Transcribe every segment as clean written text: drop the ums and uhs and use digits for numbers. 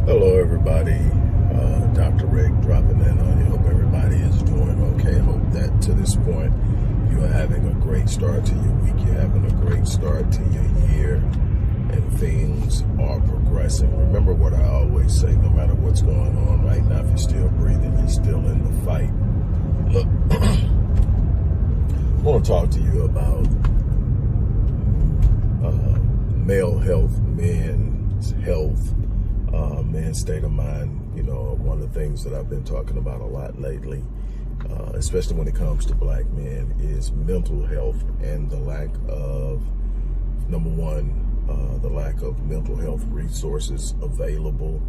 Hello, everybody. Dr. Rick dropping in on you. Hope everybody is doing okay. Hope that to this point you are having a great start to your week. You're having a great start to your year, and things are progressing. Remember what I always say: no matter what's going on right now, if you're still breathing, you're still in the fight. Look, I want to talk to you about male health, men's health. Men's state of mind. You know, one of the things that I've been talking about a lot lately, especially when it comes to black men, is mental health and the lack of, number one, the lack of mental health resources available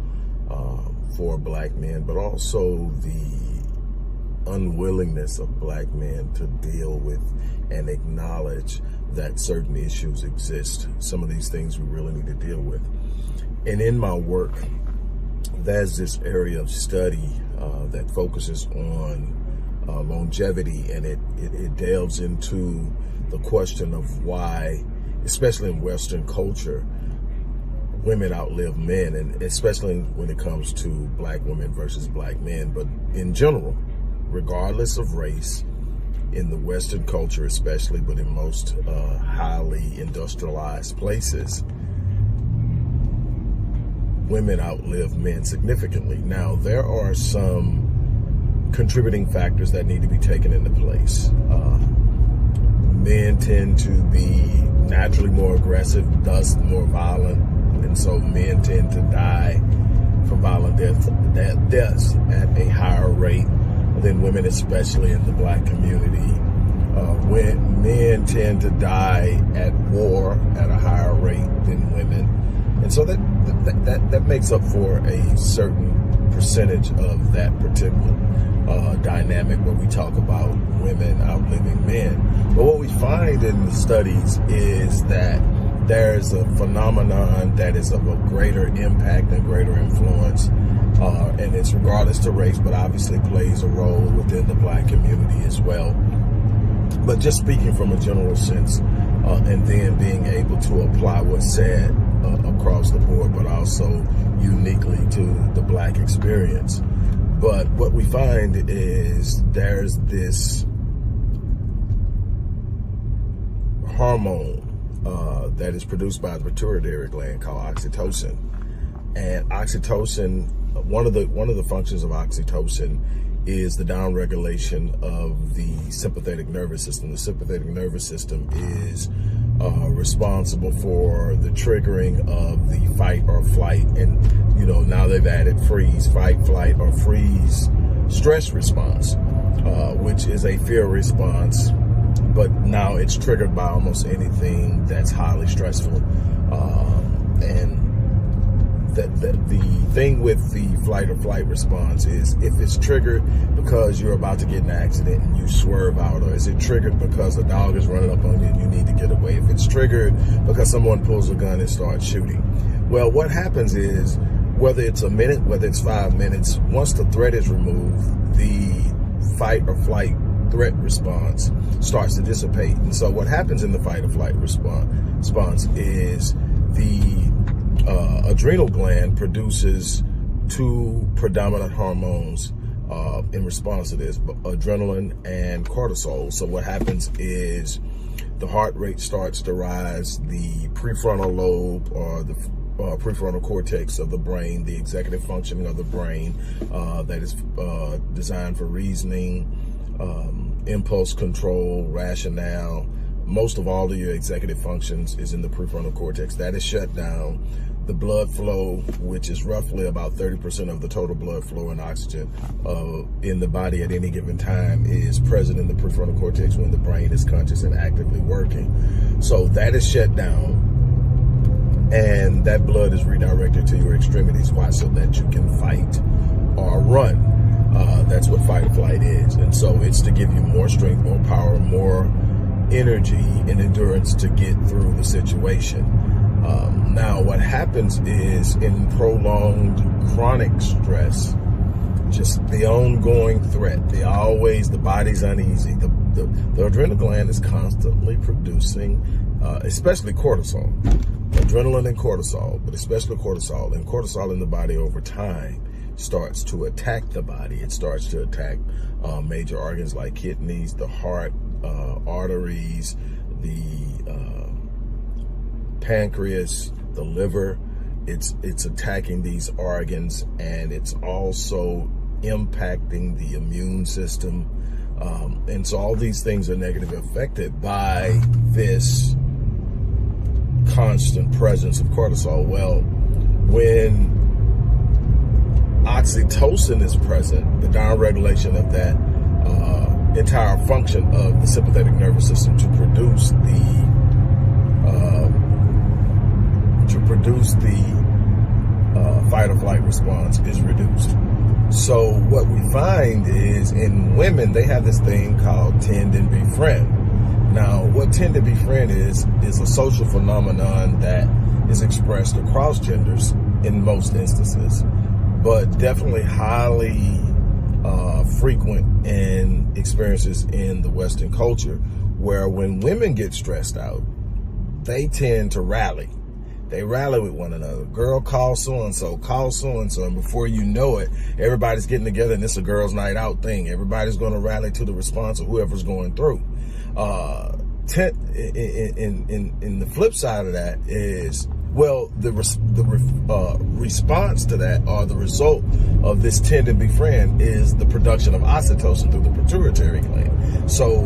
for black men, but also the unwillingness of black men to deal with and acknowledge that certain issues exist. Some of these things we really need to deal with. And in my work, there's this area of study that focuses on longevity, and it delves into the question of why, especially in Western culture, women outlive men, and especially when it comes to black women versus black men. But in general, regardless of race, in the Western culture especially, but in most highly industrialized places, women outlive men significantly. Now, there are some contributing factors that need to be taken into place. Men tend to be naturally more aggressive, thus more violent, and so men tend to die from violent deaths at a higher rate than women, especially in the black community. When men tend to die at war at a higher rate than women. And so that makes up for a certain percentage of that particular dynamic where we talk about women outliving men. But what we find in the studies is that there's a phenomenon that is of a greater impact and greater influence, and it's regardless to race, but obviously plays a role within the black community as well. But just speaking from a general sense, and then being able to apply what's said across the board, but also uniquely to the black experience. But what we find is there's this hormone that is produced by the pituitary gland called oxytocin. And oxytocin, one of the functions of oxytocin is the downregulation of the sympathetic nervous system. The sympathetic nervous system is responsible for the triggering of the fight or flight, and now they've added freeze, fight, flight, or freeze stress response, which is a fear response, but now it's triggered by almost anything that's highly stressful. And the thing with the flight or flight response is, if it's triggered because you're about to get in an accident and you swerve out, or is it triggered because a dog is running up on you and you need to get away? If it's triggered because someone pulls a gun and starts shooting. Well, what happens is, whether it's a minute, whether it's 5 minutes, once the threat is removed, the fight or flight threat response starts to dissipate. And so what happens in the fight or flight response is the adrenal gland produces two predominant hormones in response to this, adrenaline and cortisol. So what happens is the heart rate starts to rise, the prefrontal lobe, or the prefrontal cortex of the brain, the executive functioning of the brain that is designed for reasoning, impulse control, rationale. Most of all of your executive functions is in the prefrontal cortex. That is shut down. The blood flow, which is roughly about 30% of the total blood flow and oxygen in the body at any given time, is present in the prefrontal cortex when the brain is conscious and actively working. So that is shut down, and that blood is redirected to your extremities. Why? So that you can fight or run. That's what fight or flight is. And so it's to give you more strength, more power, more energy and endurance to get through the situation. Now, what happens is, in prolonged chronic stress, just the ongoing threat, the body's uneasy, the adrenal gland is constantly producing especially cortisol, adrenaline and cortisol, but especially cortisol. And cortisol in the body over time starts to attack the body. It starts to attack major organs like kidneys, the heart, arteries, the pancreas, the liver. It's attacking these organs, and it's also impacting the immune system. And so all these things are negatively affected by this constant presence of cortisol. Well, when oxytocin is present, the downregulation of that entire function of the sympathetic nervous system to produce the fight or flight response is reduced. So what we find is in women, they have this thing called tend and befriend. Now, what tend and befriend is a social phenomenon that is expressed across genders in most instances, but definitely highly frequent in experiences in the Western culture, where when women get stressed out, they tend to rally. They rally with one another. Girl, call so-and-so, call so-and-so. And before you know it, everybody's getting together and it's a girls' night out thing. Everybody's going to rally to the response of whoever's going through. In the flip side of that is, well, the response to that, or the result of this tend and befriend, is the production of oxytocin through the pituitary gland. So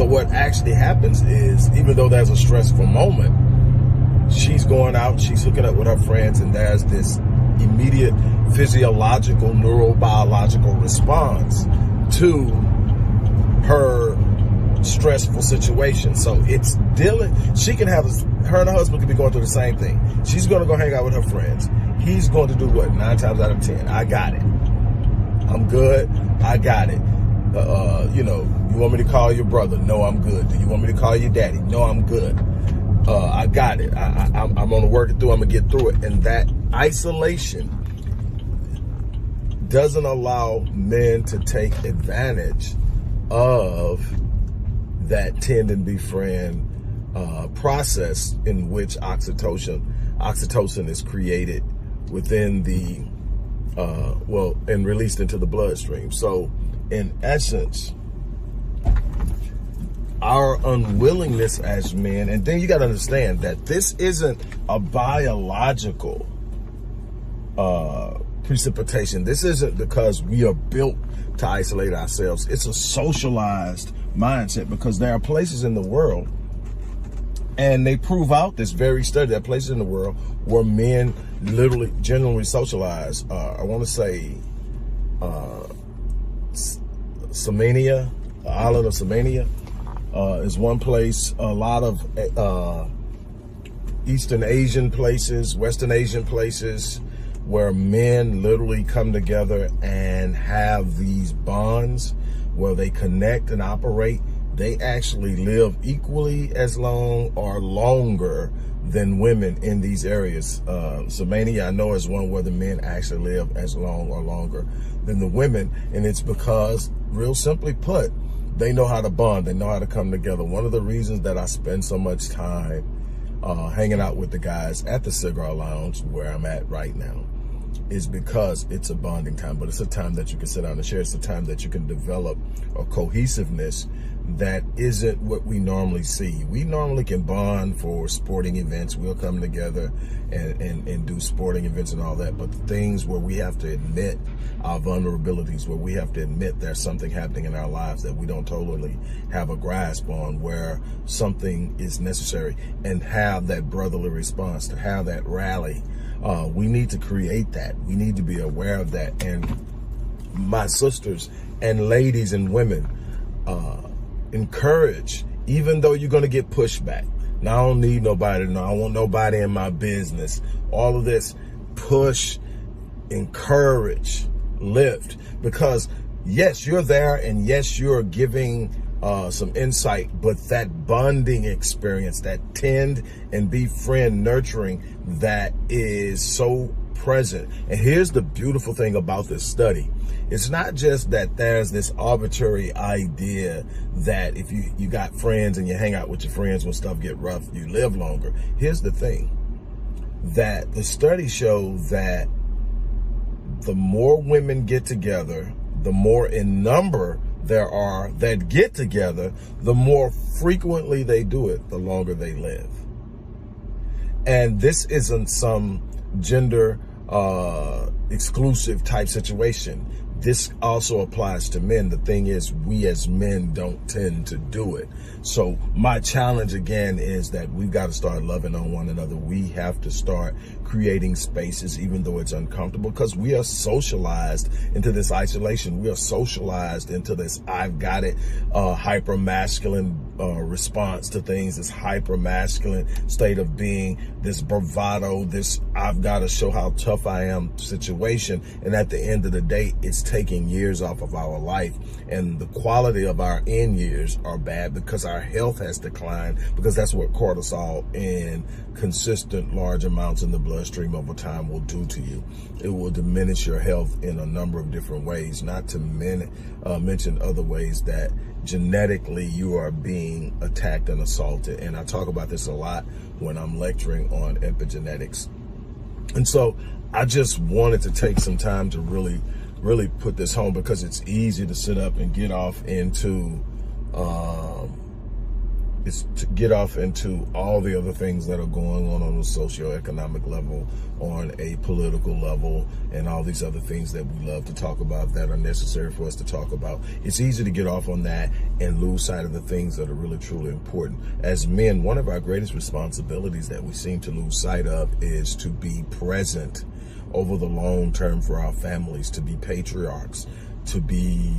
what actually happens is, even though there's a stressful moment, she's going out, she's hooking up with her friends, and there's this immediate physiological, neurobiological response to her stressful situation. So it's dealing, she can have, her and her husband could be going through the same thing. She's going to go hang out with her friends. He's going to do what? 9 times out of 10, I got it. I'm good. I got it. You want me to call your brother? No, I'm good. Do you want me to call your daddy? No, I'm good. I got it. I'm going to work it through. I'm going to get through it. And that isolation doesn't allow men to take advantage of that tend and befriend process in which oxytocin is created within the, and released into the bloodstream. So in essence, our unwillingness as men, and then you got to understand that this isn't a biological precipitation. This isn't because we are built to isolate ourselves. It's a socialized mindset, because there are places in the world, and they prove out this very study, there are places in the world where men literally, generally socialize. I want to say Samania, the island of Samania, is one place. A lot of Eastern Asian places, Western Asian places, where men literally come together and have these bonds where they connect and operate. They actually live equally as long or longer than women in these areas. Samania, I know, is one where the men actually live as long or longer than the women. And it's because, real simply put, they know how to bond. They know how to come together. One of the reasons that I spend so much time hanging out with the guys at the Cigar Lounge, where I'm at right now, is because it's a bonding time, but it's a time that you can sit down and share. It's a time that you can develop a cohesiveness that isn't what we normally see. We normally can bond for sporting events. We'll come together and do sporting events and all that. But the things where we have to admit our vulnerabilities, where we have to admit there's something happening in our lives that we don't totally have a grasp on, where something is necessary, and have that brotherly response, to have that rally. We need to create that. We need to be aware of that. And my sisters and ladies and women, encourage, even though you're going to get pushback. Now, I don't need nobody. No, I don't want nobody in my business. All of this, push, encourage, lift, because yes, you're there, and yes, you're giving some insight, but that bonding experience, that tend and befriend nurturing, that is so present. And here's the beautiful thing about this study. It's not just that there's this arbitrary idea that if you got friends and you hang out with your friends when stuff get rough, you live longer. Here's the thing, that the study shows that the more women get together, the more in number there are that get together, the more frequently they do it, the longer they live. And this isn't some gender exclusive type situation. This also applies to men. The thing is, we as men don't tend to do it. So my challenge again is that we've got to start loving on one another. We have to start creating spaces, even though it's uncomfortable, because we are socialized into this isolation. We are socialized into this I've got it hyper masculine response to things, this hyper masculine state of being, this bravado, this I've got to show how tough I am situation. And at the end of the day, it's taking years off of our life, and the quality of our end years are bad because our health has declined, because that's what cortisol in consistent large amounts in the bloodstream over time will do to you. It will diminish your health in a number of different ways, not to mention other ways that genetically you are being attacked and assaulted. And I talk about this a lot when I'm lecturing on epigenetics. And so I just wanted to take some time to really put this home, because it's easy to sit up and get off into all the other things that are going on a socioeconomic level, on a political level, and all these other things that we love to talk about that are necessary for us to talk about. It's easy to get off on that and lose sight of the things that are really truly important. As men, one of our greatest responsibilities that we seem to lose sight of is to be present over the long term for our families, to be patriarchs, to be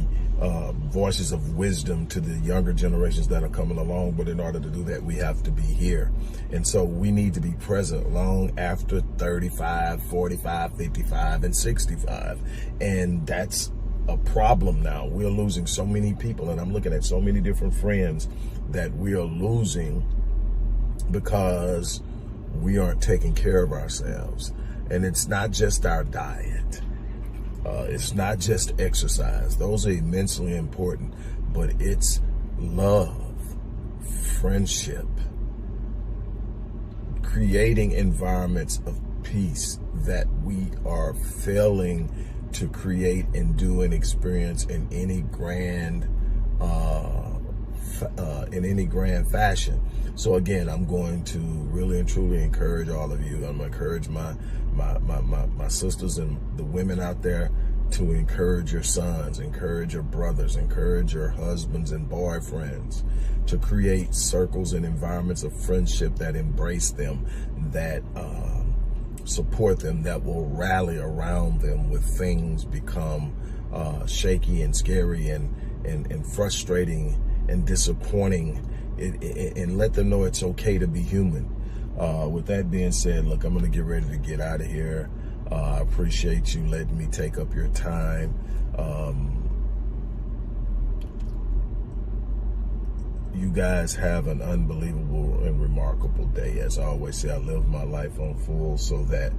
voices of wisdom to the younger generations that are coming along. But in order to do that, we have to be here. And so we need to be present long after 35, 45, 55, and 65. And that's a problem now. We're losing so many people, and I'm looking at so many different friends that we are losing because we aren't taking care of ourselves. And it's not just our diet. It's not just exercise. Those are immensely important, but it's love, friendship, creating environments of peace that we are failing to create and do and experience in any grand fashion. So again, I'm going to really and truly encourage all of you. I'm going to encourage my sisters and the women out there to encourage your sons, encourage your brothers, encourage your husbands and boyfriends to create circles and environments of friendship that embrace them, that support them, that will rally around them when things become shaky and scary and frustrating and disappointing, and let them know it's okay to be human. With that being said, look, I'm going to get ready to get out of here. I appreciate you letting me take up your time. You guys have an unbelievable and remarkable day. As I always say, I live my life on full so that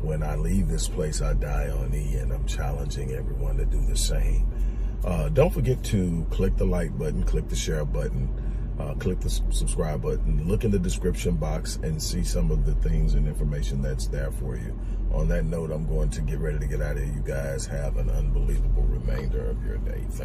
when I leave this place, I die on E, and I'm challenging everyone to do the same. Don't forget to click the like button, click the share button, click the subscribe button, look in the description box and see some of the things and information that's there for you. On that note, I'm going to get ready to get out of here. You guys have an unbelievable remainder of your day.